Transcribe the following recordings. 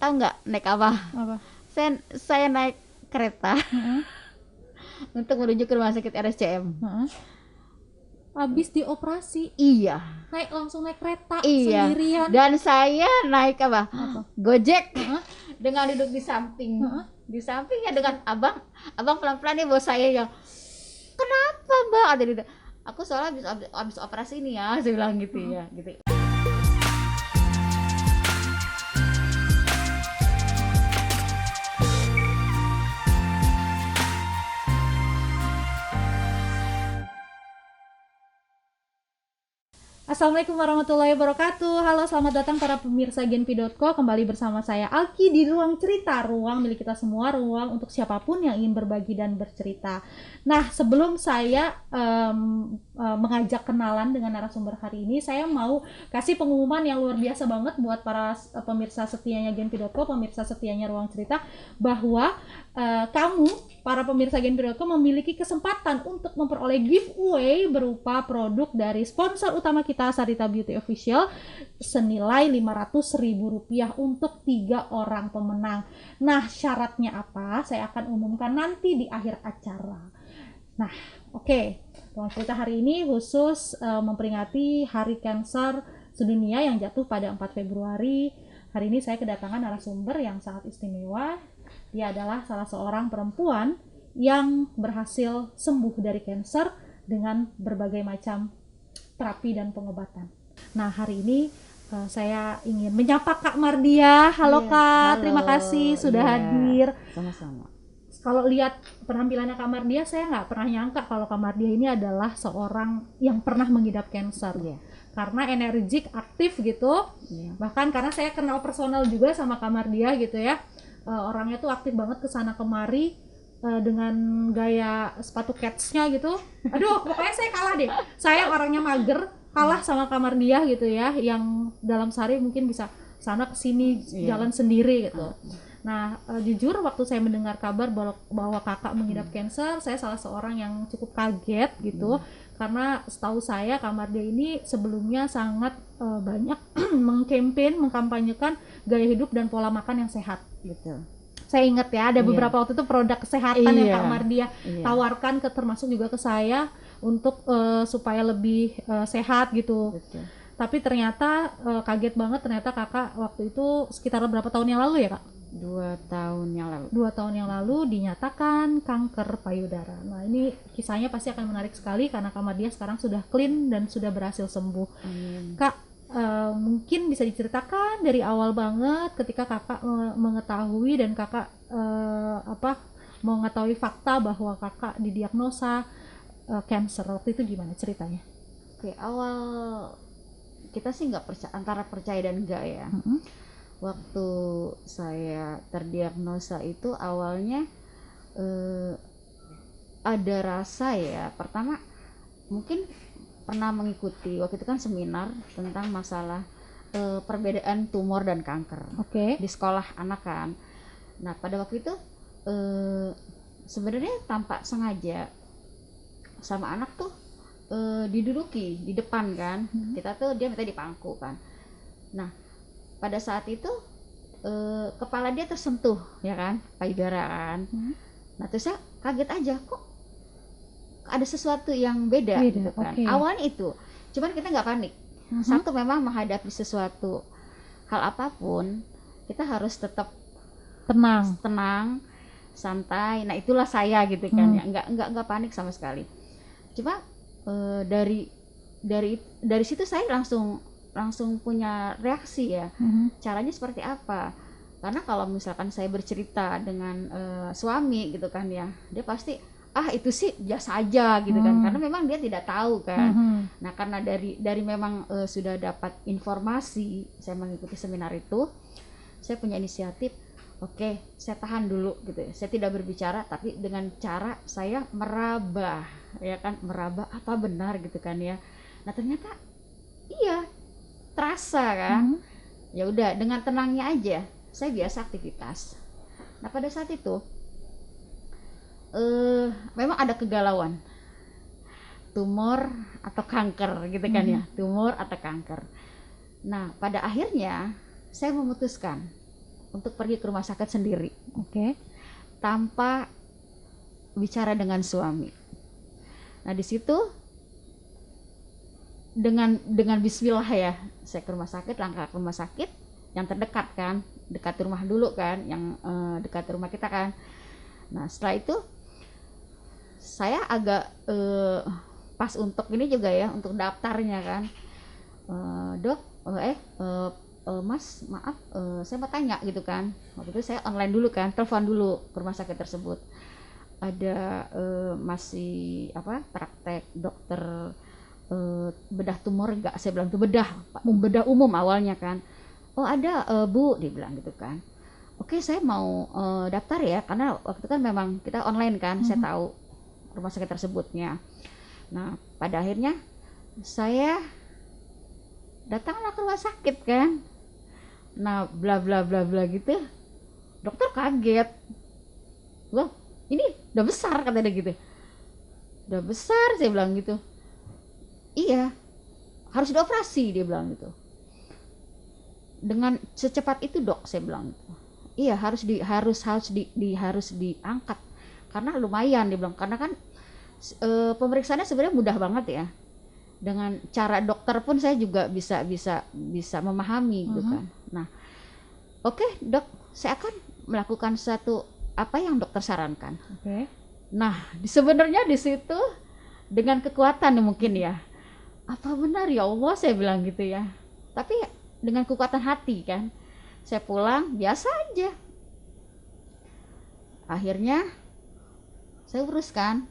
tahu nggak naik apa? Apa? Saya naik kereta untuk menuju ke rumah sakit RSCM. Habis dioperasi Iya. langsung naik kereta Iya. sendirian. Dan saya naik apa? Gojek. Heeh. Dengan duduk di samping. Heeh. Di samping ya dengan abang pelan-pelan nih bawa saya yang kenapa mbak? Ada di aku soalnya habis operasi ini ya, saya bilang gitu ya, gitu. Assalamualaikum warahmatullahi wabarakatuh. Halo, selamat datang para pemirsa Genpi.co. Kembali bersama saya Alki di ruang cerita, ruang milik kita semua, ruang untuk siapapun yang ingin berbagi dan bercerita. Nah, sebelum saya mengajak kenalan dengan narasumber hari ini, saya mau kasih pengumuman yang luar biasa banget buat para pemirsa setianya Genpi.co, pemirsa setianya ruang cerita, bahwa kamu, para pemirsa Genpi.co, memiliki kesempatan untuk memperoleh giveaway berupa produk dari sponsor utama kita, Sarita Beauty Official, senilai Rp500.000 untuk 3 orang pemenang. Nah, syaratnya apa? Saya akan umumkan nanti di akhir acara. Nah, oke. Ruang cerita hari ini khusus memperingati Hari Kanker Sedunia yang jatuh pada 4 Februari. Hari ini saya kedatangan narasumber yang sangat istimewa. Dia adalah salah seorang perempuan yang berhasil sembuh dari kanker dengan berbagai macam terapi dan pengobatan. Nah, hari ini saya ingin menyapa Kak Mardia. Halo Kak, Halo. Terima kasih sudah hadir. Sama-sama. Kalau lihat penampilannya Kak Mardia, saya nggak pernah nyangka kalau Kak Mardia ini adalah seorang yang pernah mengidap kanker. Karena energik, aktif gitu. Bahkan karena saya kenal personal juga sama Kak Mardia gitu ya. Orangnya tuh aktif banget kesana kemari. Dengan gaya sepatu Keds-nya gitu. Aduh, pokoknya saya kalah deh. Saya orangnya mager, kalah sama kamar dia gitu ya, yang dalam sehari mungkin bisa sana kesini jalan sendiri gitu. Nah, jujur waktu saya mendengar kabar bahwa kakak mengidap kanker, saya salah seorang yang cukup kaget gitu. Karena setahu saya kamar dia ini sebelumnya sangat banyak mengkampanyekan gaya hidup dan pola makan yang sehat gitu. Saya ingat ya, ada beberapa waktu itu produk kesehatan yang Kak Mardia tawarkan termasuk juga ke saya untuk supaya lebih sehat gitu. Betul. Tapi ternyata kaget banget, ternyata kakak waktu itu sekitar berapa tahun yang lalu ya Kak? 2 tahun yang lalu. 2 tahun yang lalu dinyatakan kanker payudara. Nah, ini kisahnya pasti akan menarik sekali karena Kak Mardia sekarang sudah clean dan sudah berhasil sembuh. Kak, mungkin bisa diceritakan dari awal banget ketika kakak mengetahui dan kakak mengetahui fakta bahwa kakak didiagnosa kanker, waktu itu gimana ceritanya? Oke, awal kita sih nggak percaya, antara percaya dan enggak ya. Waktu saya terdiagnosa itu awalnya ada rasa ya, pertama mungkin pernah mengikuti waktu itu kan seminar tentang masalah perbedaan tumor dan kanker di sekolah anak kan. Nah, pada waktu itu sebenarnya tanpa sengaja sama anak tuh diduduki di depan kan. Kita tuh dia minta dipangku kan. Nah, pada saat itu kepala dia tersentuh ya kan, payudara kan. Nah, terus saya kaget aja, kok ada sesuatu yang beda gitu kan. Awalnya itu, cuman kita nggak panik. Satu, memang menghadapi sesuatu hal apapun kita harus tetap tenang, santai. Nah, itulah saya gitu kan ya, nggak panik sama sekali. Cuma dari situ saya langsung punya reaksi ya. Caranya seperti apa? Karena kalau misalkan saya bercerita dengan suami gitu kan ya, dia pasti itu sih biasa aja gitu kan, karena memang dia tidak tahu kan. Nah, karena dari memang sudah dapat informasi, saya mengikuti seminar itu, saya punya inisiatif, oke, saya tahan dulu gitu ya. Saya tidak berbicara, tapi dengan cara saya meraba, ya kan, meraba apa benar gitu kan ya. Nah, ternyata iya, terasa kan. Ya udah, dengan tenangnya aja saya biasa aktivitas. Nah, pada saat itu memang ada kegalauan, tumor atau kanker gitu kan ya, tumor atau kanker. Nah, pada akhirnya saya memutuskan untuk pergi ke rumah sakit sendiri. Oke. Tanpa bicara dengan suami. Nah di situ dengan bismillah ya, saya ke rumah sakit, langkah ke rumah sakit yang terdekat kan, dekat rumah dulu kan, yang dekat rumah kita kan. Nah setelah itu saya agak pas untuk ini juga ya, untuk daftarnya kan, dok, mas maaf, saya mau tanya gitu kan. Waktu itu saya online dulu kan, telepon dulu ke rumah sakit tersebut. Ada masih praktek dokter bedah tumor enggak, saya bilang tuh bedah umum awalnya kan. Oh ada Bu, dia bilang gitu kan. Oke saya mau daftar ya, karena waktu itu kan memang kita online kan, saya tahu rumah sakit tersebutnya. Nah pada akhirnya saya datanglah ke rumah sakit kan. Nah bla bla bla bla gitu, dokter kaget, loh ini udah besar katanya gitu. Udah besar, saya bilang gitu. Iya, harus dioperasi, dia bilang gitu. Dengan secepat itu dok, saya bilang gitu. Iya, harus diangkat karena lumayan, dia bilang. Karena kan pemeriksaannya sebenarnya mudah banget ya. Dengan cara dokter pun saya juga bisa memahami gitu kan. Nah, oke, dok, saya akan melakukan satu apa yang dokter sarankan. Oke. Nah, sebenarnya di situ dengan kekuatan mungkin ya. Apa benar ya Allah, saya bilang gitu ya. Tapi dengan kekuatan hati kan. Saya pulang biasa aja. Akhirnya saya uruskan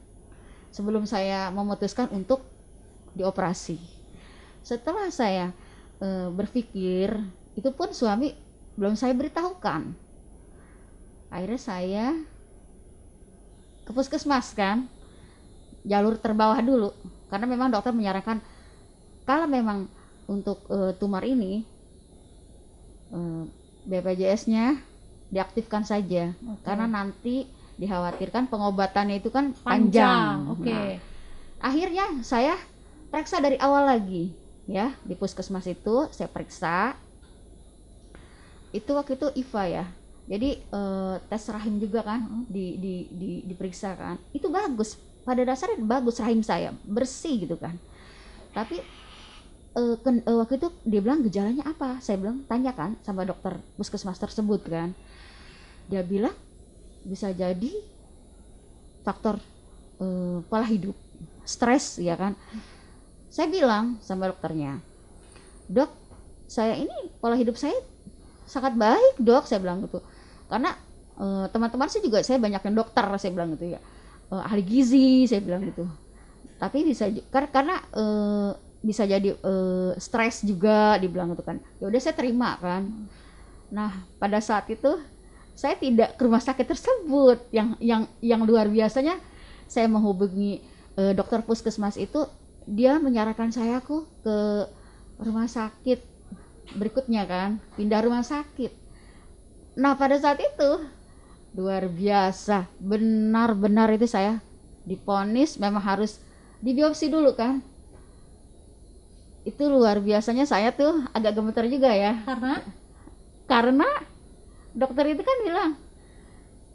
sebelum saya memutuskan untuk dioperasi. Setelah saya berpikir, itu pun suami belum saya beritahukan. Akhirnya saya ke puskesmas kan, jalur terbawah dulu, karena memang dokter menyarankan kalau memang untuk tumor ini BPJS-nya diaktifkan saja, karena nanti dikhawatirkan pengobatannya itu kan panjang. Oke. Nah, akhirnya saya periksa dari awal lagi ya, di puskesmas itu saya periksa. Itu waktu itu IVA ya, jadi tes rahim juga kan, diperiksa kan, itu bagus, pada dasarnya bagus, rahim saya bersih gitu kan. Tapi waktu itu dia bilang gejalanya apa, saya bilang tanyakan sama dokter puskesmas tersebut kan. Dia bilang bisa jadi faktor pola hidup, stres ya kan. Saya bilang sama dokternya, dok, saya ini pola hidup saya sangat baik dok, saya bilang gitu. Karena teman-teman sih juga saya banyak yang dokter, saya bilang gitu ya, ahli gizi, saya bilang gitu. Tapi bisa karena bisa jadi stres juga, dibilang gitu kan. Ya udah saya terima kan. Nah pada saat itu saya tidak ke rumah sakit tersebut. Yang luar biasanya, saya menghubungi dokter puskesmas itu, dia menyarankan saya ke rumah sakit berikutnya kan, pindah rumah sakit. Nah pada saat itu luar biasa, benar-benar itu saya divonis memang harus dibiopsi dulu kan. Itu luar biasanya, saya tuh agak gemeter juga ya, karena dokter itu kan bilang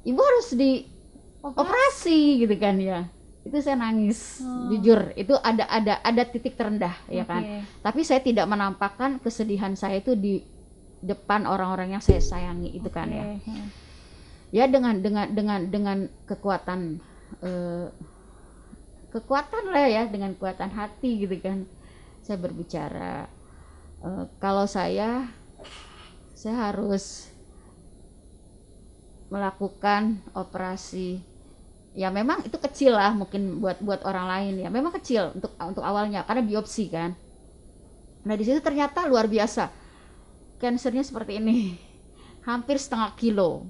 ibu harus dioperasi gitu kan ya. Itu saya nangis, jujur itu ada titik terendah ya kan. Tapi saya tidak menampakkan kesedihan saya itu di depan orang-orang yang saya sayangi itu kan ya. Ya dengan kekuatan lah ya, dengan kekuatan hati gitu kan, saya berbicara, kalau saya harus melakukan operasi. Ya memang itu kecil lah mungkin buat orang lain ya, memang kecil untuk awalnya karena biopsi kan. Nah di situ ternyata luar biasa, kansernya seperti ini, hampir setengah kilo.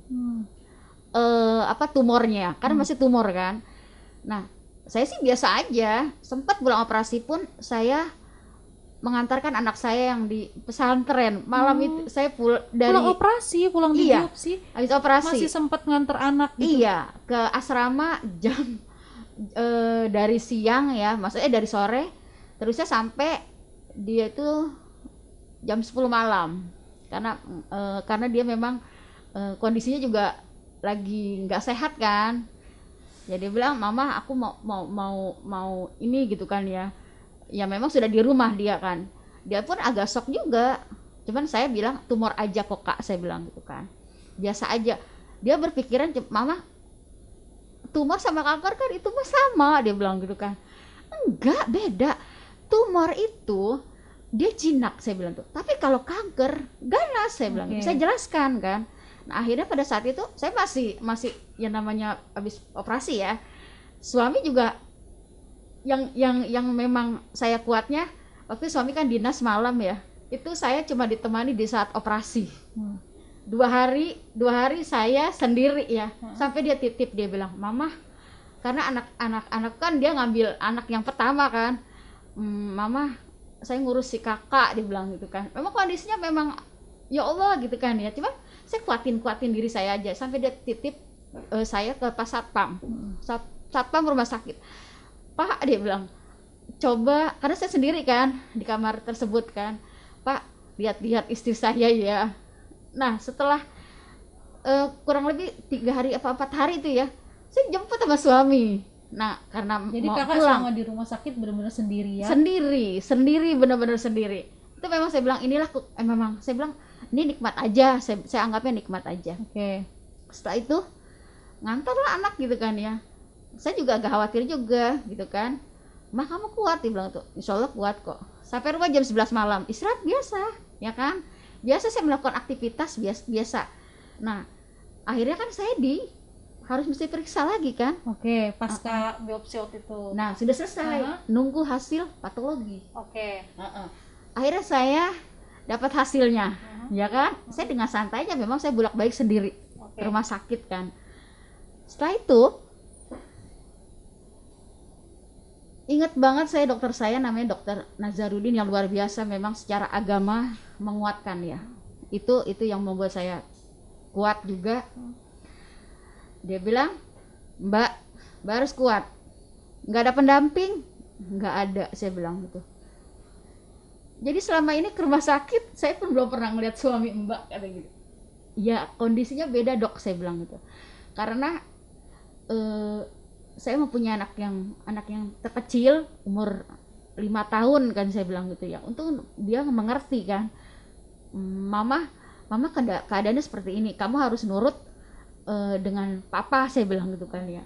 Tumornya, karena masih tumor kan. Nah saya sih biasa aja, sempat pulang operasi pun saya mengantarkan anak saya yang di pesantren. Malam itu saya pulang biopsi, habis operasi masih sempat nganter anak gitu. Iya, ke asrama jam dari siang ya, maksudnya dari sore, terusnya sampai dia itu jam 10 malam. Karena dia memang kondisinya juga lagi nggak sehat kan. Jadi dia bilang, mama aku mau ini gitu kan ya. Ya memang sudah di rumah dia kan. Dia pun agak shock juga. Cuman saya bilang tumor aja kok kak, saya bilang gitu kan. Biasa aja. Dia berpikiran, mama tumor sama kanker kan itu mah sama, dia bilang gitu kan. Enggak, beda. Tumor itu dia jinak, saya bilang tuh. Tapi kalau kanker ganas, saya bilang. Saya jelaskan kan. Nah, akhirnya pada saat itu saya masih yang namanya habis operasi ya. Suami juga yang memang saya kuatnya, waktu suami kan dinas malam ya. Itu saya cuma ditemani di saat operasi. 2 hari saya sendiri ya. Sampai dia titip, dia bilang, mama, karena anak kan dia ngambil anak yang pertama kan. Mama, saya ngurus si kakak, dia bilang gitu kan. Memang kondisinya memang ya Allah gitu kan ya. Cuma saya kuatin diri saya aja. Sampai dia titip saya ke Pak Satpam. Satpam rumah sakit. Pak, dia bilang, coba, karena saya sendiri kan di kamar tersebut kan. Pak, lihat istri saya ya. Nah, setelah kurang lebih 3 hari apa 4 hari itu ya, saya jemput sama suami. Nah, karena jadi mau kakak pulang selama di rumah sakit benar-benar sendiri ya? Sendiri, benar-benar sendiri. Itu memang saya bilang, inilah memang saya bilang ini nikmat aja, saya anggapnya nikmat aja. Setelah itu ngantarlah anak gitu kan ya. Saya juga agak khawatir juga gitu kan. Mah, kamu kuat, dia bilang tuh. Insya Allah kuat kok. Sampai rumah jam 11 malam, istirahat biasa, ya kan? Biasa saya melakukan aktivitas biasa. Nah, akhirnya kan saya harus mesti periksa lagi kan. Pasca biopsi waktu itu. Nah, sudah selesai. Nunggu hasil patologi. Akhirnya saya dapat hasilnya, ya kan? Saya dengan santainya, memang saya bolak-balik sendiri ke rumah sakit kan. Setelah itu, ingat banget saya, dokter saya namanya Dokter Nazarudin yang luar biasa, memang secara agama menguatkan ya. Itu yang membuat saya kuat juga. Dia bilang, Mbak harus kuat. Nggak ada pendamping? Nggak ada, saya bilang gitu. Jadi selama ini ke rumah sakit, saya pun belum pernah ngeliat suami Mbak kata gitu. Ya kondisinya beda dok, saya bilang gitu. Karena saya mempunyai anak yang terkecil, umur 5 tahun kan, saya bilang gitu ya. Untung dia mengerti kan. Mama keadaannya seperti ini, kamu harus nurut dengan papa, saya bilang gitu kan ya.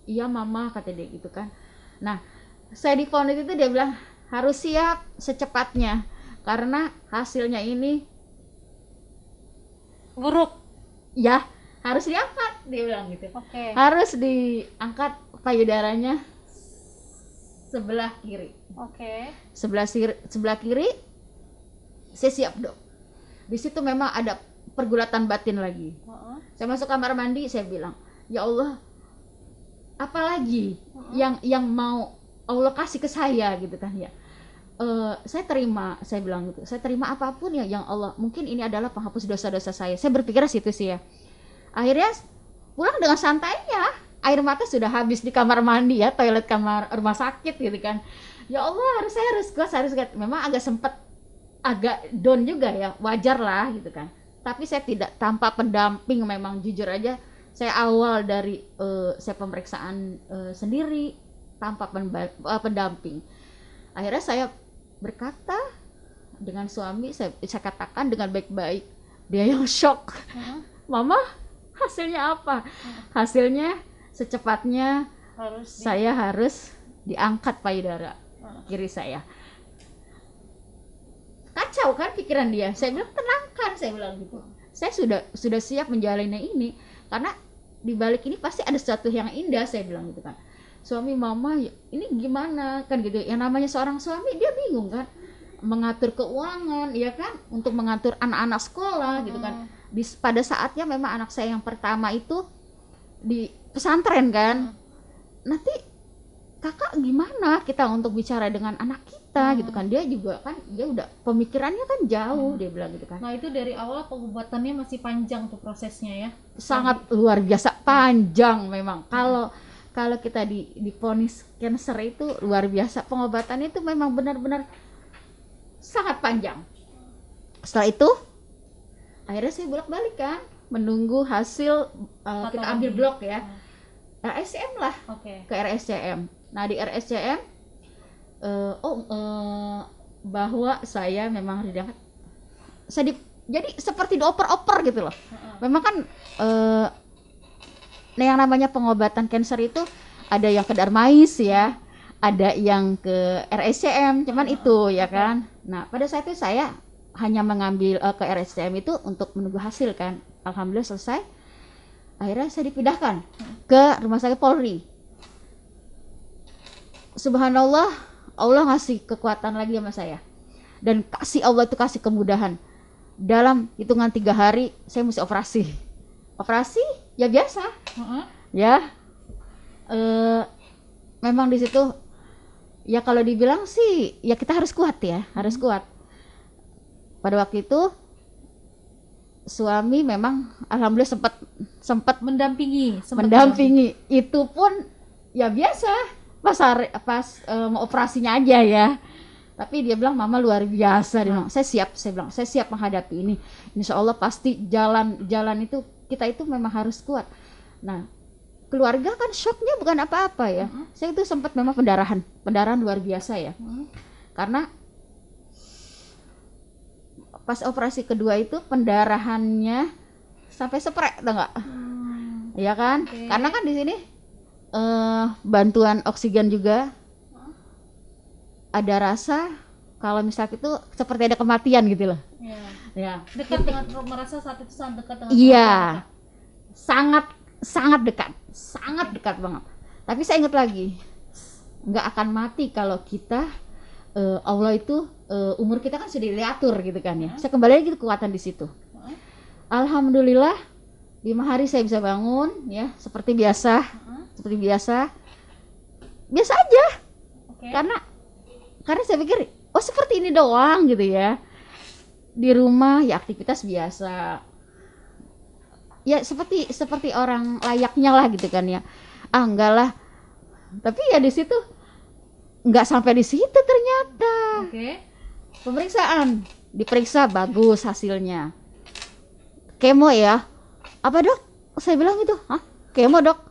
Iya mama, kata dia gitu kan. Nah, saya divonis itu dia bilang harus siap secepatnya karena hasilnya ini buruk ya, harus diangkat, dia bilang gitu. Harus diangkat payudaranya sebelah kiri. Sebelah kiri saya siap dok. Di situ memang ada pergulatan batin lagi. Saya masuk kamar mandi, saya bilang, ya Allah, apalagi yang mau Allah kasih ke saya gitu kan ya. Saya terima, saya bilang gitu. Saya terima apapun ya yang Allah. Mungkin ini adalah penghapus dosa-dosa saya. Saya berpikir situ sih ya. Akhirnya pulang dengan santainya. Air mata sudah habis di kamar mandi ya, toilet kamar rumah sakit gitu kan. Ya Allah, saya harus kuat. Memang agak down juga ya, wajar lah gitu kan. Tapi saya tidak tanpa pendamping, memang jujur aja saya awal dari saya pemeriksaan sendiri tanpa pendamping. Akhirnya saya berkata dengan suami, saya katakan dengan baik-baik. Dia yang shock. Mama, hasilnya apa? Hasilnya secepatnya saya harus diangkat payudara kiri saya. Kacau kan pikiran dia. Saya bilang tenangkan, saya bilang gitu. Saya sudah siap menjalani ini karena di balik ini pasti ada sesuatu yang indah, saya bilang gitu kan. Suami mama ini gimana kan gitu. Yang namanya seorang suami, dia bingung kan mengatur keuangan, ya kan, untuk mengatur anak-anak sekolah gitu kan. Pada saatnya memang anak saya yang pertama itu di pesantren kan. Nanti kakak gimana kita untuk bicara dengan anak kita gitu kan. Dia juga kan, dia udah pemikirannya kan jauh, dia bilang gitu kan. Nah itu dari awal pengobatannya masih panjang tuh prosesnya ya? Sangat luar biasa panjang memang. Kalau kita divonis cancer itu luar biasa, pengobatannya itu memang benar-benar sangat panjang. Setelah itu akhirnya saya bolak-balik kan menunggu hasil kita ambil blok ya. RSCM lah, Oke. ke RSCM. Nah di RSCM bahwa saya memang diangkat, jadi seperti dioper-oper gitu loh. Memang kan yang namanya pengobatan kanker itu ada yang ke Darmais ya, ada yang ke RSCM, cuman itu ya kan. Nah pada saat itu saya hanya mengambil ke RSCM itu untuk menunggu hasil kan. Alhamdulillah selesai. Akhirnya saya dipindahkan ke rumah sakit Polri. Subhanallah, Allah ngasih kekuatan lagi sama saya. Dan Allah itu kasih kemudahan. Dalam hitungan 3 hari saya mesti operasi. Operasi ya biasa. Ya. Memang di situ ya kalau dibilang sih ya kita harus kuat ya, harus kuat. Pada waktu itu suami memang alhamdulillah sempat mendampingi. Itu pun ya biasa pas mau operasinya aja ya. Tapi dia bilang mama luar biasa. Dia bilang, saya siap menghadapi ini. Insya Allah pasti jalan itu kita itu memang harus kuat. Nah keluarga kan shocknya bukan apa-apa ya. Saya itu sempat memang pendarahan luar biasa ya. Karena pas operasi kedua itu pendarahannya sampai sprek, tau nggak? Ya kan? Karena kan di sini bantuan oksigen juga. Ada rasa kalau misalnya itu seperti ada kematian gitu loh. Ya. Dekat dengan merasa saat itu sangat dekat dengan. Iya. Sangat dekat banget. Tapi saya ingat lagi, nggak akan mati kalau kita Allah itu umur kita kan sudah diatur gitu kan ya. Saya kembali lagi kekuatan di situ. Alhamdulillah 5 hari saya bisa bangun ya seperti biasa. Biasa aja. Karena saya pikir seperti ini doang gitu ya. Di rumah ya aktivitas biasa. Ya seperti orang layaknya lah gitu kan ya. Enggak lah. Tapi ya di situ enggak sampai di situ ternyata. Pemeriksaan, diperiksa bagus hasilnya. Kemo ya. Apa dok? Saya bilang gitu. Kemo dok.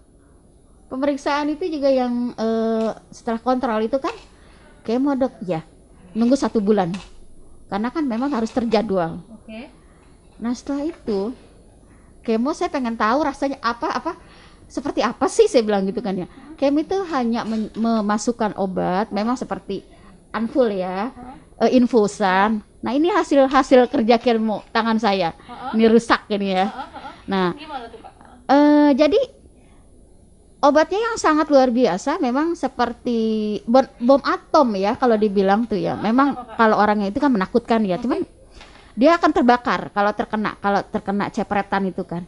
Pemeriksaan itu juga yang setelah kontrol itu kan kemo dok ya. Nunggu 1 bulan. Karena kan memang harus terjadwal. Nah setelah itu kemo saya pengen tahu rasanya apa seperti apa sih saya bilang gitu kan ya. Kemo itu hanya memasukkan obat memang seperti anful ya, infusan. Nah ini hasil kerja kemo tangan saya. Ini rusak ini ya. Nah jadi obatnya yang sangat luar biasa, memang seperti bom atom ya kalau dibilang tuh ya. Memang kalau orangnya itu kan menakutkan ya, cuman dia akan terbakar kalau terkena cepretan itu kan.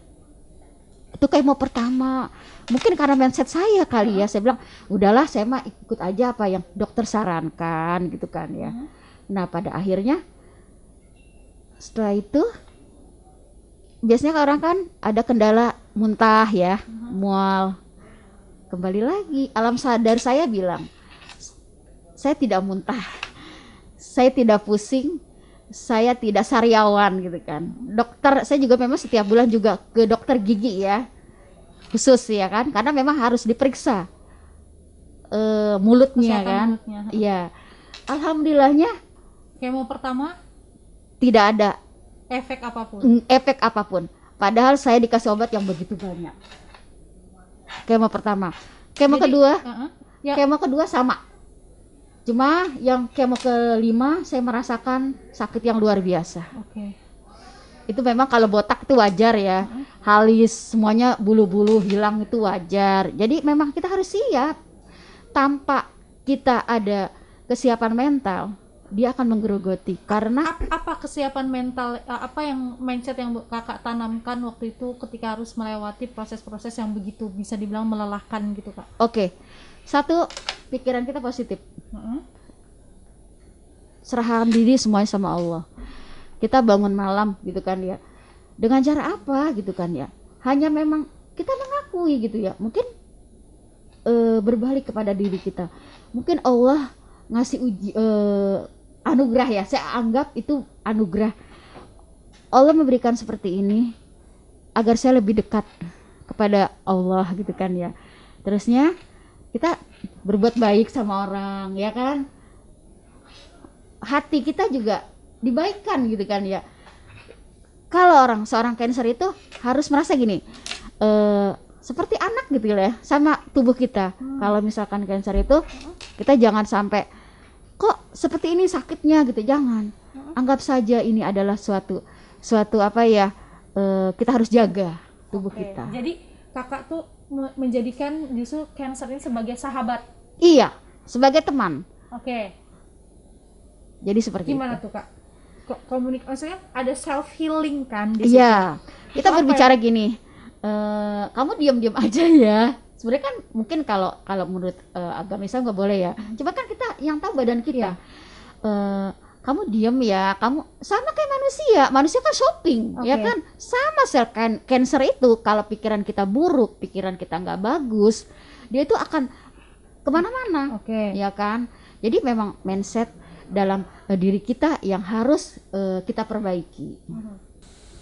Itu kemo pertama. Mungkin karena mindset saya kali ya, saya bilang udahlah saya mah ikut aja apa yang dokter sarankan gitu kan ya. Nah pada akhirnya setelah itu biasanya orang kan ada kendala muntah ya, mual. Kembali lagi alam sadar saya bilang saya tidak muntah, saya tidak pusing, saya tidak sariawan gitu kan. Dokter saya juga memang setiap bulan juga ke dokter gigi ya khusus ya kan, karena memang harus diperiksa mulutnya kan. Iya, alhamdulillahnya kemo pertama tidak ada efek apapun. Padahal saya dikasih obat yang begitu banyak. Kemo pertama, kemo kedua sama. Cuma yang kemo ke-5 saya merasakan sakit yang luar biasa. Itu memang kalau botak itu wajar ya. Halis semuanya bulu-bulu hilang itu wajar. Jadi memang kita harus siap. Tanpa kita ada kesiapan mental, dia akan menggerogoti. Karena apa kesiapan mental, apa yang mindset yang kakak tanamkan waktu itu ketika harus melewati proses-proses yang begitu bisa dibilang melelahkan gitu kak? Satu, pikiran kita positif. Serahkan diri semuanya sama Allah. Kita bangun malam gitu kan ya. Dengan cara apa gitu kan ya. Hanya memang kita mengakui gitu ya. Mungkin berbalik kepada diri kita. Mungkin Allah ngasih anugerah ya. Saya anggap itu anugerah. Allah memberikan seperti ini. agar saya lebih dekat kepada Allah gitu kan ya. Terusnya kita berbuat baik sama orang ya kan, hati kita juga dibaikkan gitu kan ya. Kalau seorang Cancer itu harus merasa gini, seperti anak gitu ya sama tubuh kita. Kalau misalkan Cancer itu kita jangan sampai kok seperti ini sakitnya gitu, jangan. Anggap saja ini adalah suatu apa ya, kita harus jaga tubuh kita. Jadi kakak tuh menjadikan justru Cancer ini sebagai sahabat. Iya, sebagai teman. Jadi seperti gimana itu. Tuh kak? Maksudnya ada self healing kan di situ. Iya, kita berbicara gini, kamu diam-diam aja ya. Sebenarnya kan mungkin kalau menurut agama Islam nggak boleh ya. Coba kan kita yang tahu badan kita. Kamu diam ya, kamu sama kayak manusia kan shopping, ya kan, sama sel Cancer itu kalau pikiran kita buruk, pikiran kita nggak bagus, dia itu akan kemana-mana, ya kan. Jadi memang mindset dalam diri kita yang harus kita perbaiki.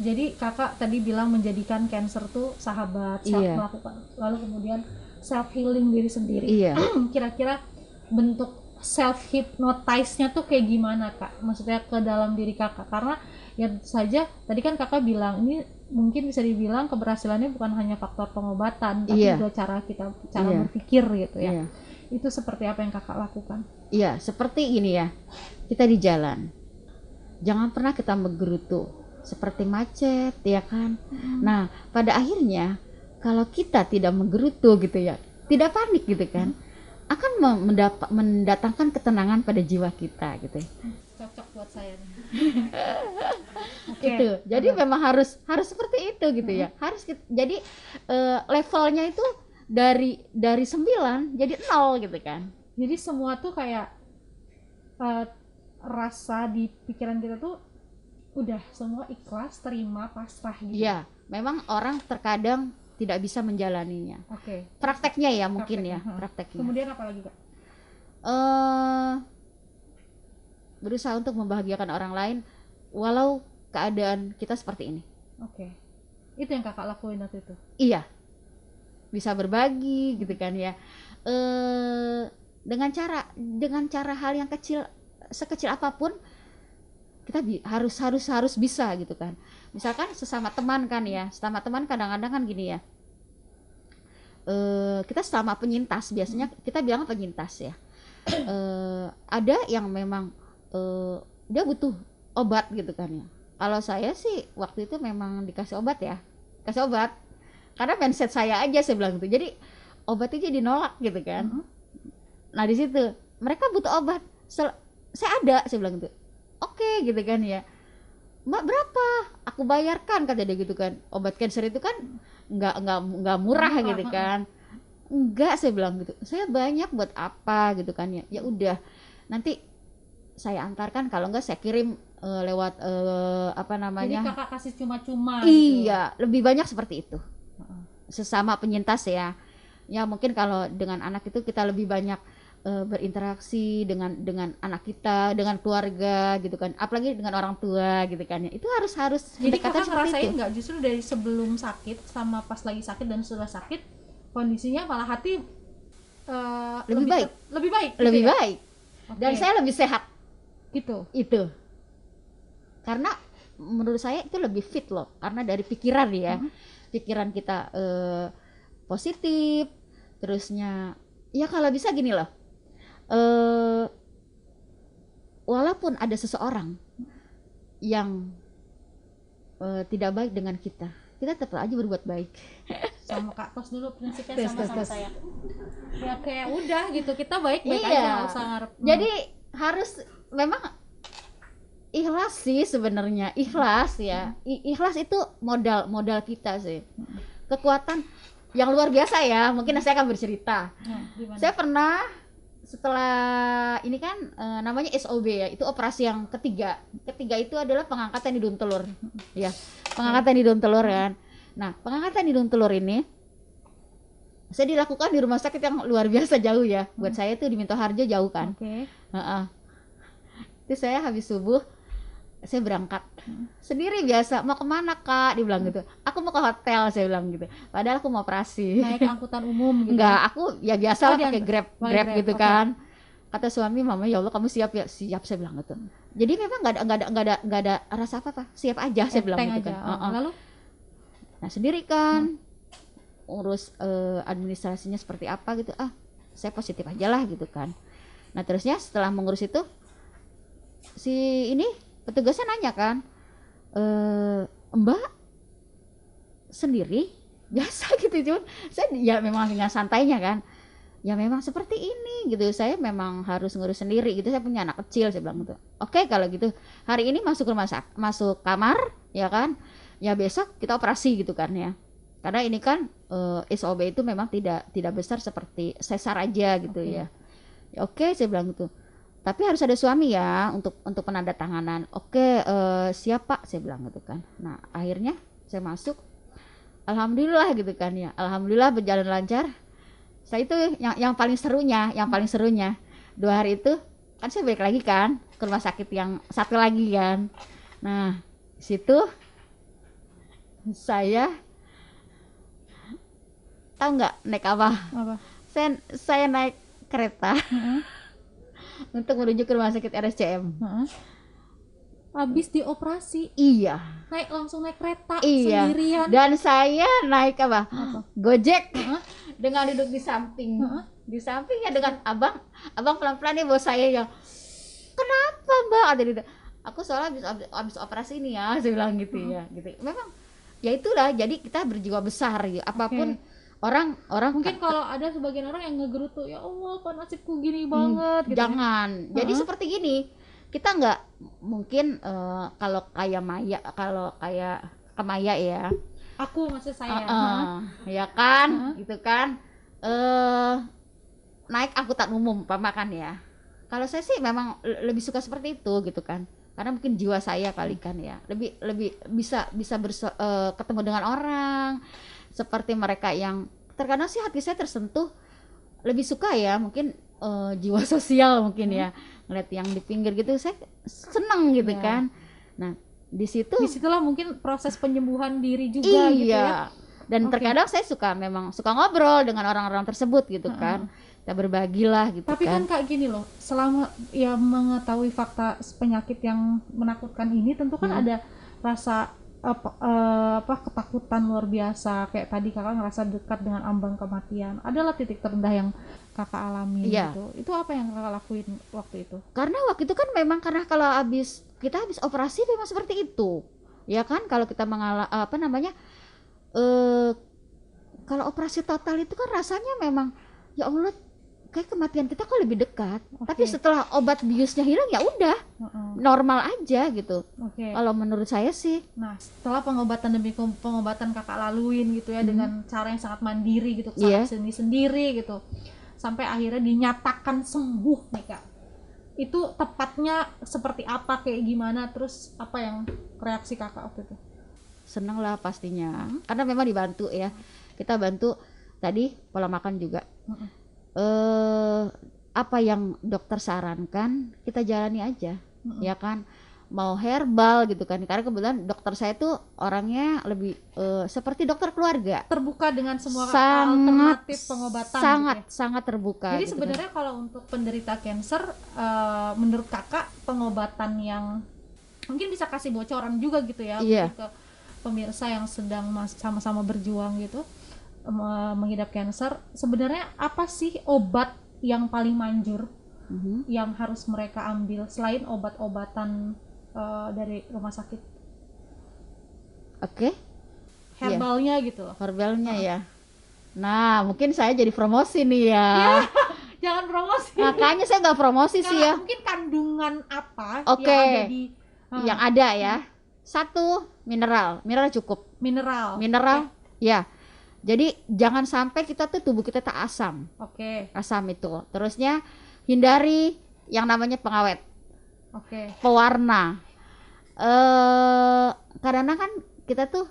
Jadi kakak tadi bilang menjadikan Cancer tuh sahabat, melakukan, lalu kemudian self healing diri sendiri. Kira-kira bentuk self hypnotize-nya tuh kayak gimana kak? Maksudnya ke dalam diri kakak, karena ya saja tadi kan kakak bilang ini mungkin bisa dibilang keberhasilannya bukan hanya faktor pengobatan, tapi juga cara berpikir gitu ya. Itu seperti apa yang kakak lakukan? Iya, seperti ini ya, kita di jalan, jangan pernah kita menggerutu seperti macet ya kan. Nah pada akhirnya kalau kita tidak menggerutu gitu ya, tidak panik gitu kan, akan mendatangkan ketenangan pada jiwa kita gitu. Cocok buat saya nih. Itu jadi memang harus seperti itu gitu ya. Harus jadi levelnya itu dari 9 jadi 0 gitu kan. Jadi semua tuh kayak rasa di pikiran kita tuh udah semua ikhlas, terima, pasrah gitu. Iya, memang orang terkadang tidak bisa menjalaninya. Prakteknya ya mungkin ya, prakteknya. Kemudian apa lagi kak? Berusaha untuk membahagiakan orang lain walau keadaan kita seperti ini. Itu yang kakak lakuin waktu itu? Iya, bisa berbagi gitu kan ya, dengan cara hal yang kecil, sekecil apapun kita harus bisa gitu kan. Misalkan sesama teman kan ya, kadang-kadang kan gini ya, kita sama penyintas, biasanya kita bilang penyintas ya, ada yang memang dia butuh obat gitu kan ya. Kalau saya sih waktu itu memang dikasih obat karena mindset saya aja, saya bilang gitu. Jadi obat itu dinolak gitu kan. Nah di situ mereka butuh obat, saya ada, saya bilang gitu. Oke gitu kan ya, Mbak berapa? Aku bayarkan, kata dia gitu kan. Obat Cancer itu kan nggak murah gitu kan. Enggak, saya bilang gitu. Saya banyak buat apa gitu kan ya. Ya udah, nanti saya antarkan, kalau enggak saya kirim lewat apa namanya. Jadi kakak kasih cuma-cuma. Iya, gitu. Lebih banyak seperti itu. Sesama penyintas ya. Ya mungkin kalau dengan anak itu kita lebih banyak berinteraksi dengan anak kita, dengan keluarga gitu kan, apalagi dengan orang tua gitu kan ya. Itu harus jadi kakak ngerasain nggak justru dari sebelum sakit sama pas lagi sakit dan sudah sakit kondisinya malah hati lebih baik dan saya lebih sehat gitu. Itu karena menurut saya itu lebih fit loh, karena dari pikiran ya. Pikiran kita positif, terusnya ya kalau bisa gini loh, walaupun ada seseorang yang tidak baik dengan kita tetap aja berbuat baik. Sama Kak Kos dulu prinsipnya sama saya. Ya kayak udah gitu, kita baik-baik aja, nggak usah ngarep. Jadi harus memang ikhlas sih sebenarnya, ikhlas ya. Ikhlas itu modal kita sih. Kekuatan yang luar biasa ya. Mungkin saya akan bercerita. Saya pernah setelah ini kan namanya SOB ya, itu operasi yang ketiga itu adalah pengangkatan hidung telur ya, pengangkatan hidung telur kan. Nah pengangkatan hidung telur ini saya dilakukan di rumah sakit yang luar biasa jauh ya, buat saya tuh di Minto Harjo jauh kan. Itu saya habis subuh saya berangkat sendiri biasa. Mau kemana Kak? Dia bilang gitu. Aku mau ke hotel, saya bilang gitu. Padahal aku mau operasi. Naik angkutan umum gitu? Enggak, aku ya biasa lah pakai Grab gitu okay. kan. Kata suami, Mama ya Allah kamu siap ya? Siap, saya bilang gitu. Jadi memang nggak ada rasa apa-apa, siap aja saya bilang gitu kan. Lalu? Nah sendiri kan, urus administrasinya seperti apa gitu. Saya positif aja lah gitu kan. Nah terusnya setelah mengurus itu, si ini petugasnya nanya kan, Mbak sendiri biasa gitu, cuman saya ya memang dengan santainya kan, ya memang seperti ini gitu, saya memang harus ngurus sendiri gitu, saya punya anak kecil, saya bilang gitu. Oke kalau gitu hari ini masuk masuk kamar ya kan, ya besok kita operasi gitu kan ya, karena ini kan SOB itu memang tidak besar seperti sesar aja gitu ya. Oke saya bilang gitu. Tapi harus ada suami ya untuk penandatanganan. Oke, siap Pak, saya bilang gitu kan. Nah, akhirnya saya masuk. Alhamdulillah gitu kan ya. Alhamdulillah berjalan lancar. Saya itu yang paling serunya, 2 hari itu kan saya balik lagi kan ke rumah sakit yang satu lagi kan. Nah, di situ saya tahu nggak naik apa? Saya naik kereta. Untuk menuju ke rumah sakit RSCM. Habis dioperasi? Iya. Langsung naik kereta sendirian? Dan saya naik apa? Gojek. Dengan duduk di samping. Di samping ya dengan abang pelan-pelan nih bawa saya yang, kenapa Mbak? Ada gitu. Aku soalnya habis operasi ini ya, saya bilang gitu ya. Gitu. Memang ya itulah. Jadi kita berjiwa besar gitu. Apapun orang mungkin kalau ada sebagian orang yang ngegerutu, ya Allah kok nasibku gini banget gitu. Jangan. Jadi seperti gini, kita nggak mungkin kalau kayak Maya ya, aku maksud saya ya kan gitu kan, naik angkutan umum makan ya. Kalau saya sih memang lebih suka seperti itu gitu kan, karena mungkin jiwa saya kali kan ya, lebih bisa ketemu dengan orang. Seperti mereka yang terkadang sih hati saya tersentuh, lebih suka ya mungkin jiwa sosial mungkin ya, ngeliat yang di pinggir gitu saya seneng gitu kan. Nah disitulah mungkin proses penyembuhan diri juga gitu ya. Dan terkadang saya memang suka ngobrol dengan orang-orang tersebut gitu kan, kita berbagilah gitu. Tapi kan Kak gini loh, selama ya mengetahui fakta penyakit yang menakutkan ini tentu kan ada rasa ketakutan luar biasa. Kayak tadi Kakak ngerasa dekat dengan ambang kematian. Adalah titik terendah yang Kakak alami gitu. Itu apa yang Kakak lakuin waktu itu? Karena waktu itu kan memang karena kalau kita habis operasi memang seperti itu. Ya kan, kalau kita kalau operasi total itu kan rasanya memang ya Allah, kayak kematian kita kok lebih dekat. Tapi setelah obat biusnya hilang ya udah normal aja gitu. Kalau menurut saya sih. Nah setelah pengobatan demi pengobatan Kakak laluin gitu ya, dengan cara yang sangat mandiri gitu, sendiri gitu, sampai akhirnya dinyatakan sembuh nih Kak. Itu tepatnya seperti apa, kayak gimana, terus apa yang reaksi Kakak waktu itu? Seneng lah pastinya, karena memang dibantu ya. Kita bantu tadi pola makan juga. Apa yang dokter sarankan kita jalani aja, ya kan, mau herbal gitu kan, karena kebetulan dokter saya tuh orangnya lebih seperti dokter keluarga, terbuka dengan semua alternatif pengobatan, sangat terbuka. Jadi gitu sebenarnya kan, kalau untuk penderita kanker, menurut Kakak pengobatan yang mungkin bisa kasih bocoran juga gitu ya, ke pemirsa yang sedang sama-sama berjuang gitu mengidap kanker, sebenarnya apa sih obat yang paling manjur yang harus mereka ambil selain obat-obatan dari rumah sakit? Herbalnya gitu loh. Herbalnya ya. Nah mungkin saya jadi promosi nih ya. Jangan promosi. Makanya saya nggak promosi sih ya. Mungkin kandungan apa yang ada yang ada ya. 1, mineral cukup. Mineral ya. Jadi jangan sampai kita tuh tubuh kita tak asam. Asam itu. Terusnya hindari yang namanya pengawet. Pewarna. Karena kan kita tuh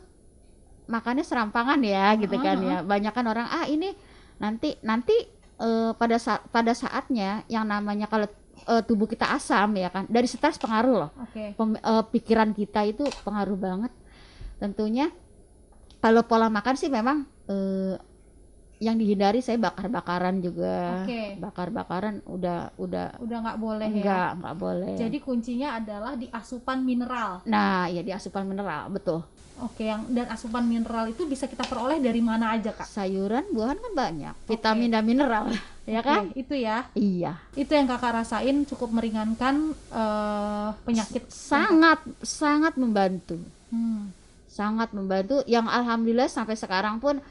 makannya serampangan ya gitu kan ya. Banyak kan orang ini nanti pada saatnya yang namanya kalau tubuh kita asam ya kan. Dari stres pengaruh loh. Pikiran kita itu pengaruh banget. Tentunya kalau pola makan sih memang yang dihindari saya bakar-bakaran juga. Bakar-bakaran udah nggak boleh nggak boleh. Jadi kuncinya adalah di asupan mineral. Nah, ya di asupan mineral, betul. Dan asupan mineral itu bisa kita peroleh dari mana aja, Kak? Sayuran, buahan kan banyak, vitamin dan mineral, ya kan? Itu ya. Iya. Itu yang Kakak rasain cukup meringankan penyakit. Sangat membantu. Sangat membantu. Yang alhamdulillah sampai sekarang pun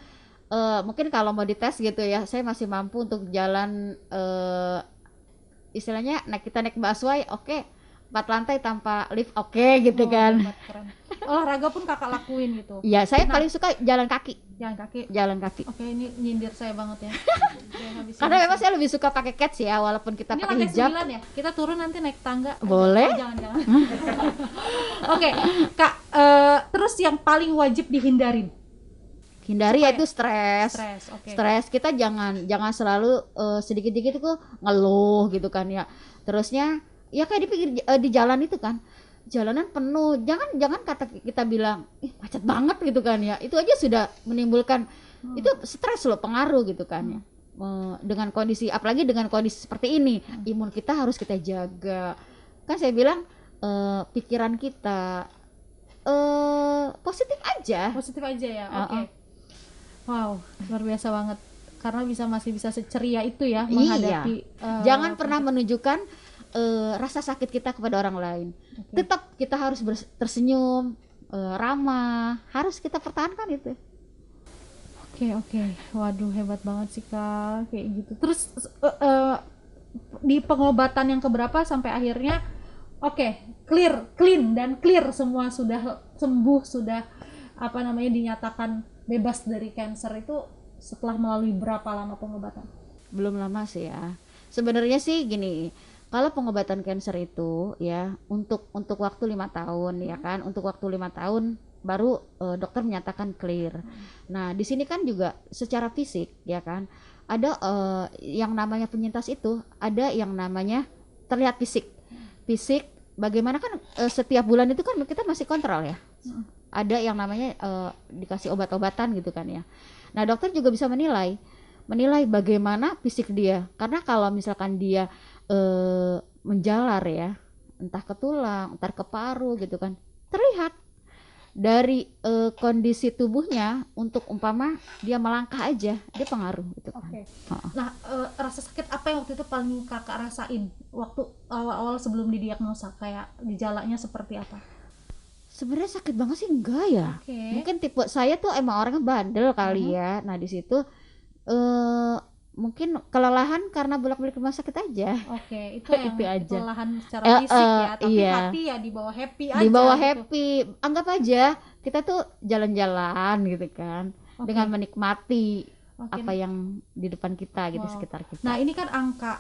mungkin kalau mau dites gitu ya, saya masih mampu untuk jalan istilahnya kita naik busway, 4 lantai tanpa lift, gitu kan. Keren. Olahraga pun Kakak lakuin gitu? Iya, saya paling suka jalan kaki. Jalan kaki. Ini nyindir saya banget ya. Karena memang saya lebih suka pakai kets ya, walaupun kita pakai hijab. Ini lantai 9 ya? Kita turun nanti naik tangga. Boleh. Jangan. Kak, terus yang paling wajib dihindarin? Hindari yaitu stres. Stres kita jangan selalu sedikit-sedikit itu ngeluh gitu kan ya. Terusnya ya kayak di jalan itu kan, jalanan penuh, jangan kata kita bilang macet banget gitu kan ya, itu aja sudah menimbulkan itu stres loh, pengaruh gitu kan ya. Dengan kondisi, apalagi dengan kondisi seperti ini, imun kita harus kita jaga kan. Saya bilang pikiran kita positif aja ya. Wow, luar biasa banget, karena masih bisa seceria itu ya menghadapi. Jangan pernah menunjukkan rasa sakit kita kepada orang lain. Tetap kita harus tersenyum, ramah, harus kita pertahankan itu. Waduh, hebat banget sih Kak, kayak gitu. Terus di pengobatan yang keberapa sampai akhirnya clear semua, sudah sembuh, sudah dinyatakan bebas dari kanker itu setelah melalui berapa lama pengobatan? Belum lama sih ya. Sebenarnya sih gini, kalau pengobatan kanker itu ya untuk waktu 5 tahun ya kan, untuk waktu 5 tahun baru dokter menyatakan clear. Nah di sini kan juga secara fisik ya kan, ada yang namanya penyintas itu, ada yang namanya terlihat fisik. Bagaimana kan setiap bulan itu kan kita masih kontrol ya. Ada yang namanya dikasih obat-obatan gitu kan ya. Nah dokter juga bisa menilai bagaimana fisik dia, karena kalau misalkan dia menjalar ya, entah ke tulang, entah ke paru gitu kan, terlihat dari kondisi tubuhnya. Untuk umpama dia melangkah aja, dia pengaruh gitu kan. Nah rasa sakit apa yang waktu itu paling Kakak rasain waktu awal-awal sebelum didiagnosa, kayak gejalanya seperti apa? Sebenarnya sakit banget sih enggak ya. Mungkin tipe saya tuh emang orangnya bandel kali ya. Nah di situ mungkin kelelahan karena bolak-balik rumah sakit aja. Itu yang itu aja. Kelelahan secara fisik ya, tapi hati ya dibawa happy aja. Dibawa happy. Anggap aja kita tuh jalan-jalan gitu kan, dengan menikmati apa yang di depan kita gitu, sekitar kita. Nah ini kan angka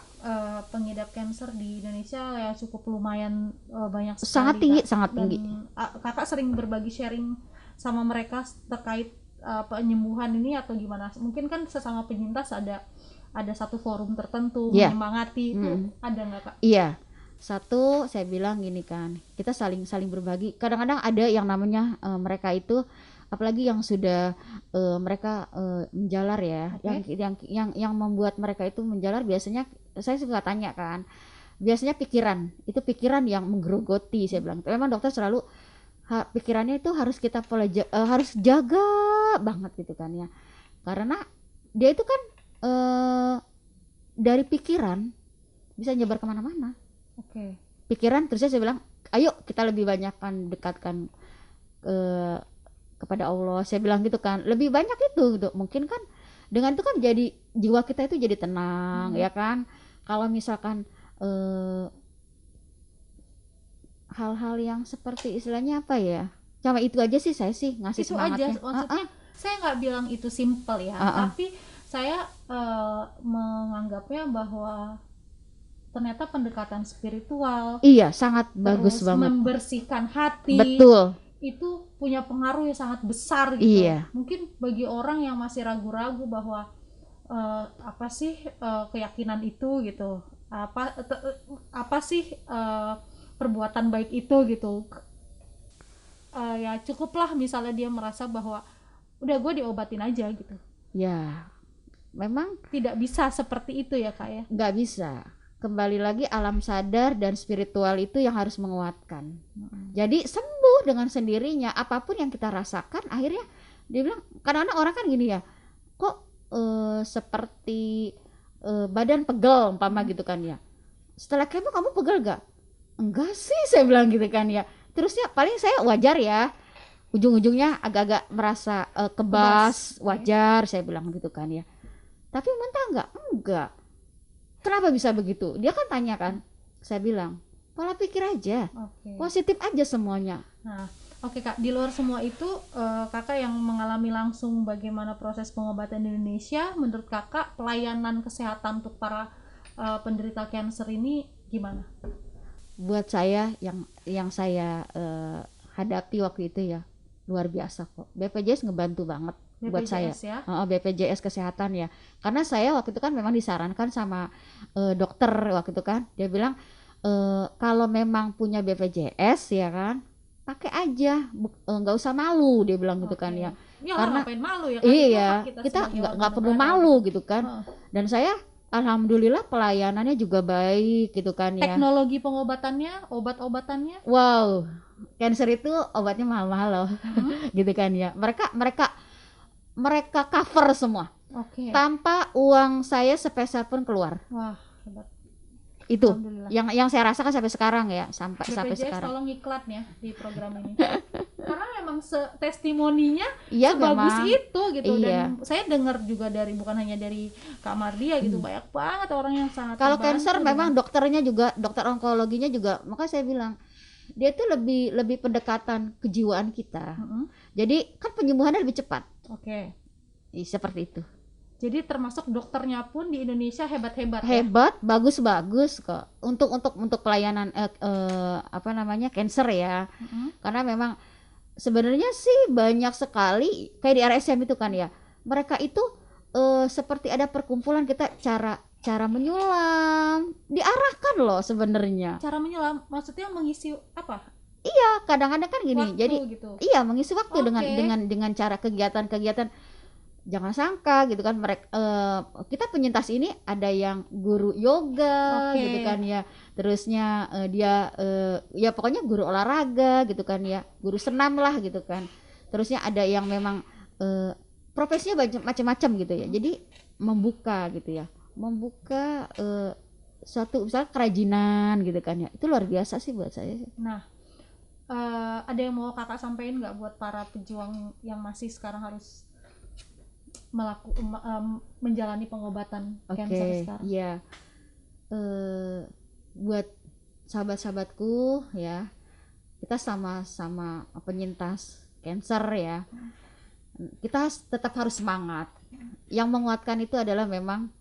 pengidap kanker di Indonesia ya cukup lumayan banyak sekali. Sangat tinggi. Kakak sering berbagi sharing sama mereka terkait penyembuhan ini atau gimana? Mungkin kan sesama penyintas ada satu forum tertentu menyemangati, itu ada nggak Kak? Iya, satu saya bilang gini kan, kita saling berbagi. Kadang-kadang ada yang namanya mereka itu, apalagi yang sudah mereka menjalar ya, yang membuat mereka itu menjalar, biasanya saya suka tanya kan, biasanya pikiran yang menggerogoti. Saya bilang memang dokter selalu pikirannya itu harus kita harus jaga banget gitu kan ya, karena dia itu kan dari pikiran bisa nyebar kemana-mana. Pikiran, terusnya saya bilang ayo kita lebih banyakkan dekatkan kepada Allah, saya bilang gitu kan, lebih banyak itu gitu. Mungkin kan dengan itu kan jadi jiwa kita itu jadi tenang ya kan. Kalau misalkan hal-hal yang seperti istilahnya apa ya, cuma itu aja sih saya sih ngasih itu semangatnya. Itu aja maksudnya. Saya nggak bilang itu simple ya, tapi saya menganggapnya bahwa ternyata pendekatan spiritual sangat bagus banget, membersihkan hati, betul, itu punya pengaruh yang sangat besar gitu. Mungkin bagi orang yang masih ragu-ragu bahwa apa sih keyakinan itu gitu, apa sih perbuatan baik itu gitu. Ya cukuplah misalnya dia merasa bahwa udah gue diobatin aja gitu. Ya, memang Tidak bisa seperti itu ya Kak ya. nggak bisa. Kembali lagi alam sadar dan spiritual itu yang harus menguatkan. Jadi sembuh dengan sendirinya. Apapun yang kita rasakan, akhirnya dia bilang, kadang-kadang orang kan gini ya, kok seperti badan pegel umpama gitu kan ya. Setelah kemo kamu pegel gak? Enggak sih, saya bilang gitu kan ya. Terusnya paling saya wajar ya, ujung-ujungnya agak-agak merasa kebas, wajar, saya bilang gitu kan ya. Tapi mentah enggak? Enggak. Kenapa bisa begitu? Dia kan tanya kan. Saya bilang, pola pikir aja. Positif aja semuanya. Nah, oke Kak, di luar semua itu Kakak yang mengalami langsung bagaimana proses pengobatan di Indonesia, menurut Kakak pelayanan kesehatan untuk para penderita kanker ini gimana? Buat saya yang saya hadapi waktu itu ya luar biasa kok. BPJS ngebantu banget buat saya. Ya? BPJS kesehatan ya. Karena saya waktu itu kan memang disarankan sama dokter waktu itu kan. Dia bilang kalau memang punya BPJS ya kan, pakai aja, nggak usah malu, dia bilang gitu kan ya. Karena ngapain malu ya kan? Iya, kita nggak perlu malu gitu kan. Dan saya alhamdulillah pelayanannya juga baik gitu kan ya. Teknologi pengobatannya, obat-obatannya, wow, cancer itu obatnya mahal-mahal loh. Gitu kan ya. Mereka cover semua. Tanpa uang saya sepeser pun keluar. Wah, hebat. Itu yang saya rasakan sampai sekarang ya, sampai sekarang. Tolong iklan ya di program ini. Karena memang testimoninya iya, sebagus memang. Itu gitu. Iya. Dan saya dengar juga dari, bukan hanya dari Kak Mardia gitu, banyak banget orang yang sangat kalau kanker memang dokternya juga, dokter onkologinya juga, maka saya bilang dia tuh lebih pendekatan kejiwaan kita. Jadi kan penyembuhannya lebih cepat. Seperti itu. Jadi termasuk dokternya pun di Indonesia hebat-hebat. Hebat, ya? Bagus kok. Untuk pelayanan kanker ya. Karena memang sebenarnya sih banyak sekali kayak di RSM itu kan ya. Mereka itu seperti ada perkumpulan kita cara menyulam, diarahkan loh sebenarnya. Cara menyulam maksudnya mengisi apa? Iya, kadang-kadang kan gini. Waktu, jadi gitu. Iya, mengisi waktu dengan cara kegiatan. Jangan sangka gitu kan, mereka kita penyintas ini ada yang guru yoga gitu kan ya, terusnya dia ya pokoknya guru olahraga gitu kan ya, guru senam lah gitu kan, terusnya ada yang memang profesinya macam-macam gitu ya. Jadi membuka suatu misalnya kerajinan gitu kan ya, itu luar biasa sih buat saya. Nah, ada yang mau Kakak sampaikan nggak buat para pejuang yang masih sekarang harus menjalani pengobatan kanker sekarang? Iya. Buat sahabat-sahabatku ya, kita sama-sama penyintas kanker ya, kita tetap harus semangat. Yang menguatkan itu adalah memang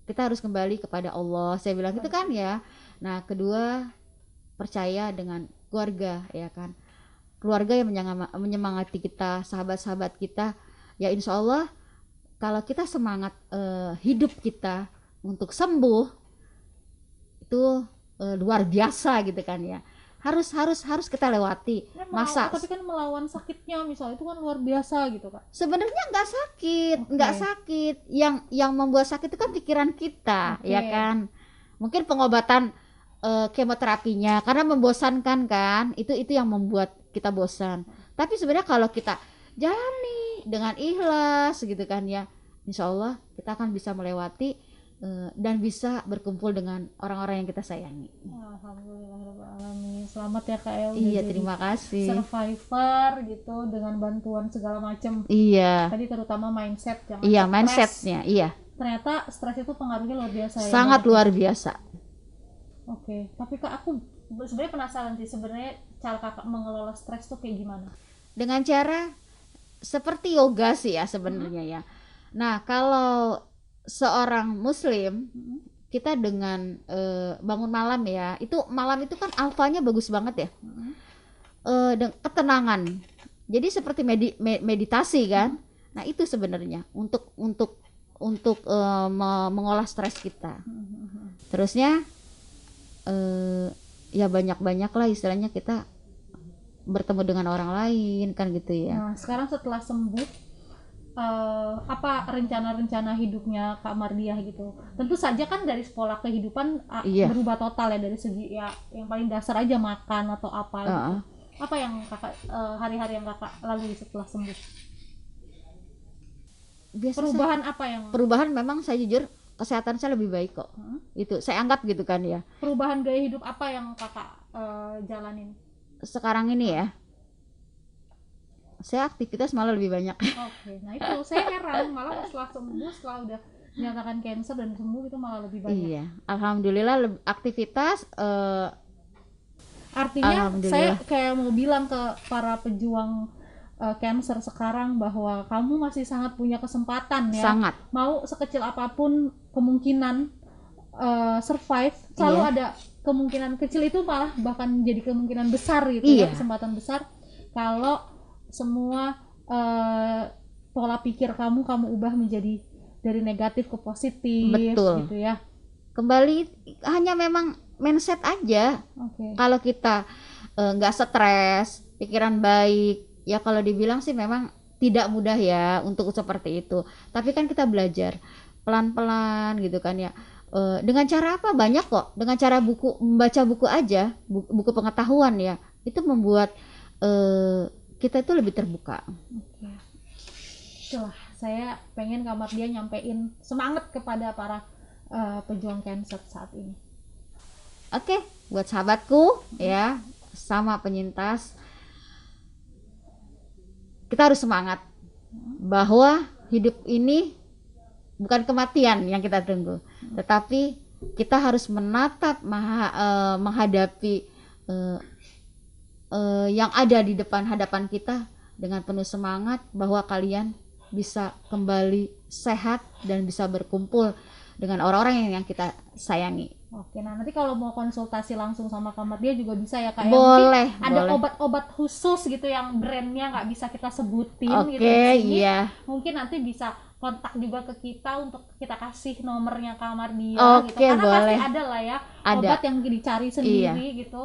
kita harus kembali kepada Allah, saya bilang gitu kan ya. Nah, kedua, percaya dengan keluarga ya kan, keluarga yang menyemangati kita, sahabat-sahabat kita ya. Insya Allah kalau kita semangat hidup kita untuk sembuh itu luar biasa gitu kan ya. Harus kita lewati masa. Tapi kan melawan sakitnya misalnya itu kan luar biasa gitu Kak. Sebenarnya nggak sakit. Yang membuat sakit itu kan pikiran kita, ya kan. Mungkin pengobatan kemoterapinya karena membosankan kan. Itu yang membuat kita bosan. Tapi sebenarnya kalau kita jalani dengan ikhlas gitu kan ya, insya Allah kita akan bisa melewati dan bisa berkumpul dengan orang-orang yang kita sayangi. Alhamdulillah, selamat ya Kak El. Iya, terima kasih. Survivor gitu dengan bantuan segala macam. Iya. Tadi terutama mindset yang. Iya, mindsetnya. Iya. Ternyata stres itu pengaruhnya luar biasa. Sangat luar biasa. Tapi Kak, aku sebenarnya penasaran sih, sebenarnya cara Kakak mengelola stres tuh kayak gimana? Dengan cara seperti yoga sih ya sebenarnya ya. Nah, kalau seorang muslim, kita dengan bangun malam ya, itu malam itu kan alfanya bagus banget ya. Ketenangan. Jadi seperti meditasi kan. Nah, itu sebenarnya untuk mengolah stres kita. Terusnya ya banyak-banyak lah istilahnya kita bertemu dengan orang lain kan gitu ya. Nah sekarang setelah sembuh, apa rencana-rencana hidupnya Kak Mardiah gitu? Tentu saja kan dari pola kehidupan Iya. berubah total ya, dari segi ya yang paling dasar aja makan atau apa gitu. Apa yang kakak hari-hari yang kakak lalui setelah sembuh? Perubahan memang saya jujur kesehatan saya lebih baik kok. Itu saya anggap gitu kan ya. Perubahan gaya hidup apa yang kakak jalanin sekarang ini ya? Saya aktivitas malah lebih banyak. Oke, nah itu saya heran malah setelah sembuh, setelah udah dinyatakan cancer dan sembuh itu malah lebih banyak. Iya, alhamdulillah aktivitas. Artinya saya kayak mau bilang ke para pejuang cancer sekarang bahwa kamu masih sangat punya kesempatan ya. Sangat. Mau sekecil apapun kemungkinan survive, selalu ada kemungkinan kecil itu malah bahkan jadi kemungkinan besar gitu ya, kesempatan besar kalau semua pola pikir kamu ubah menjadi dari negatif ke positif. Betul. Gitu ya. Kembali hanya memang mindset aja. Kalau kita nggak stres, pikiran baik, ya kalau dibilang sih memang tidak mudah ya untuk seperti itu. Tapi kan kita belajar pelan-pelan gitu kan ya. Dengan cara apa? Banyak kok. Dengan cara membaca buku aja, buku pengetahuan ya. Itu membuat kita itu lebih terbuka. Itulah saya pengen Kak Mardiah nyampein semangat kepada para pejuang cancer saat ini. Oke, buat sahabatku ya, sama penyintas, kita harus semangat bahwa hidup ini bukan kematian yang kita tunggu, tetapi kita harus menatap menghadapi yang ada di hadapan kita dengan penuh semangat bahwa kalian bisa kembali sehat dan bisa berkumpul dengan orang-orang yang kita sayangi. Oke, nah nanti kalau mau konsultasi langsung sama Kak Mardiah juga bisa ya Kak? Boleh. Ada obat-obat khusus gitu yang brandnya nggak bisa kita sebutin gitu. Iya. Mungkin nanti bisa kontak juga ke kita untuk kita kasih nomornya Kak Mardiah gitu. Karena boleh. Pasti ada lah ya obat yang dicari sendiri gitu.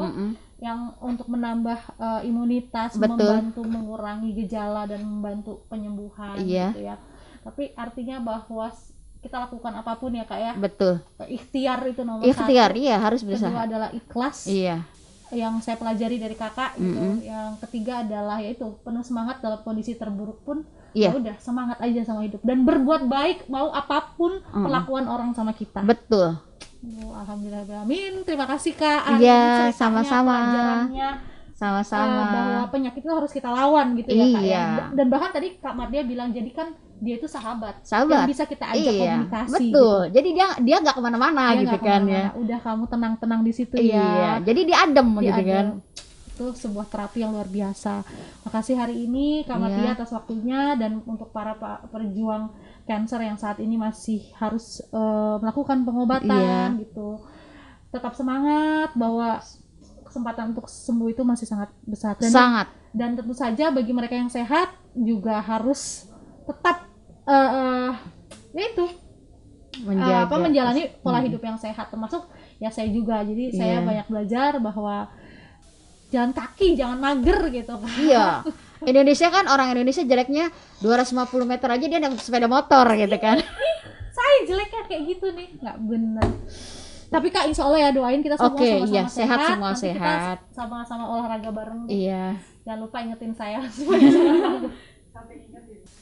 Yang untuk menambah imunitas, membantu mengurangi gejala dan membantu penyembuhan gitu ya. Tapi artinya bahwa kita lakukan apapun ya Kak ya. Betul. Ikhtiar itu nomor Ikhtiar, satu. Iya, harus berusaha. Kedua adalah ikhlas. Iya. Yang saya pelajari dari kakak gitu. Yang ketiga adalah yaitu penuh semangat dalam kondisi terburuk pun. Ya udah semangat aja sama hidup dan berbuat baik mau apapun perlakuan orang sama kita. Betul. Alhamdulillah, amin. Terima kasih Kak. Iya, sama-sama. Sama-sama. Bahwa penyakit itu harus kita lawan gitu ya Kak ya. Dan bahkan tadi Kak Mardiah bilang jadi kan dia itu sahabat yang bisa kita ajak komunikasi. Betul. Gitu. Jadi dia nggak kemana-mana gitu kan ya. Udah kamu tenang-tenang di situ ya. Iya. Jadi dia adem gitu kan. Itu sebuah terapi yang luar biasa. Makasih hari ini Kak Mardiah atas waktunya dan untuk para perjuang cancer yang saat ini masih harus melakukan pengobatan gitu. Tetap semangat bahwa kesempatan untuk sembuh itu masih sangat besar dan tentu saja bagi mereka yang sehat juga harus tetap menjalani pola hidup yang sehat, termasuk ya saya juga. Jadi saya banyak belajar bahwa jalan kaki jangan mager gitu. Iya. Indonesia kan, orang Indonesia jeleknya 250 meter aja dia naik sepeda motor gitu kan. Saya jeleknya kayak gitu nih, nggak bener. Tapi Kak, insya Allah ya doain kita semua sama-sama sehat. Semua sehat. Kita sama-sama olahraga bareng. Iya. Jangan lupa ingetin saya.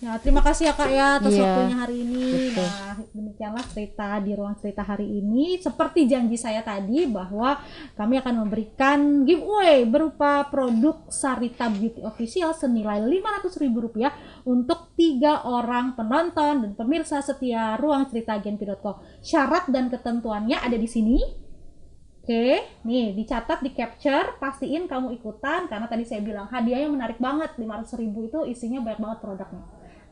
Ya, terima kasih ya Kak ya atas waktunya hari ini. Betul. Nah, demikianlah cerita di ruang cerita hari ini. Seperti janji saya tadi bahwa kami akan memberikan giveaway berupa produk Sarita Beauty Official senilai Rp500.000 untuk 3 orang penonton dan pemirsa setia ruang cerita genpi.co. Syarat dan ketentuannya ada di sini. Oke, nih dicatat, di capture, pastiin kamu ikutan karena tadi saya bilang hadiahnya menarik banget. 500.000 itu isinya banyak banget produknya.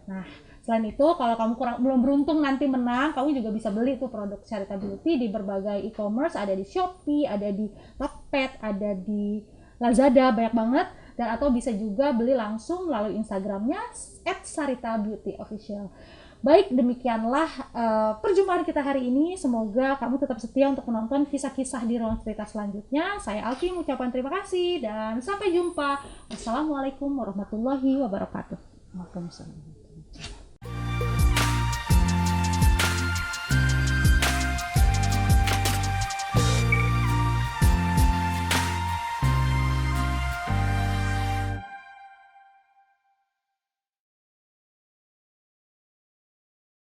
Nah, selain itu kalau kamu belum beruntung nanti menang, kamu juga bisa beli tuh produk Sarita Beauty di berbagai e-commerce, ada di Shopee, ada di Tokped, ada di Lazada, banyak banget. Dan atau bisa juga beli langsung melalui Instagramnya @saritabeautyofficial. Baik, demikianlah perjumpaan kita hari ini. Semoga kamu tetap setia untuk menonton kisah-kisah di ruang cerita selanjutnya. Saya Alki mengucapkan terima kasih dan sampai jumpa. Wassalamualaikum warahmatullahi wabarakatuh. Waalaikumsalam.